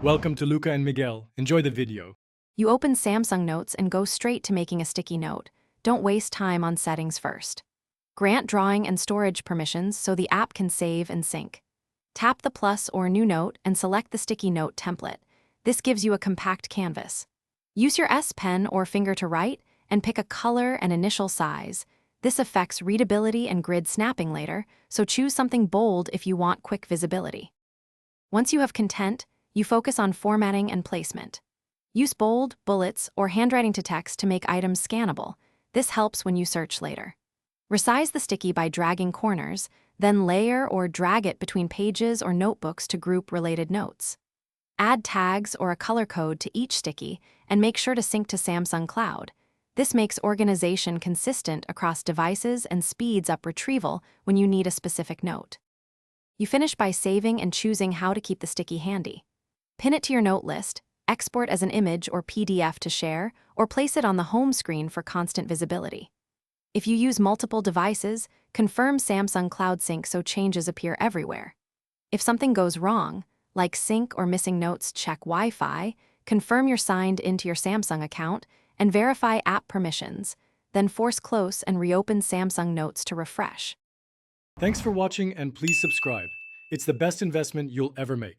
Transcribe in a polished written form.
Welcome to Luca and Miguel. Enjoy the video. You open Samsung Notes and go straight to making a sticky note. Don't waste time on settings first. Grant drawing and storage permissions so the app can save and sync. Tap the plus or new note and select the sticky note template. This gives you a compact canvas. Use your S Pen or finger to write and pick a color and initial size. This affects readability and grid snapping later, so choose something bold if you want quick visibility. Once you have content, you focus on formatting and placement. Use bold, bullets, or handwriting to text to make items scannable. This helps when you search later. Resize the sticky by dragging corners, then layer or drag it between pages or notebooks to group related notes. Add tags or a color code to each sticky and make sure to sync to Samsung Cloud. This makes organization consistent across devices and speeds up retrieval when you need a specific note. You finish by saving and choosing how to keep the sticky handy. Pin it to your note list, export as an image or PDF to share, or place it on the home screen for constant visibility. If you use multiple devices, confirm Samsung Cloud Sync so changes appear everywhere. If something goes wrong, like sync or missing notes, check Wi-Fi, confirm you're signed into your Samsung account, and verify app permissions, then force close and reopen Samsung Notes to refresh. Thanks for watching and please subscribe. It's the best investment you'll ever make.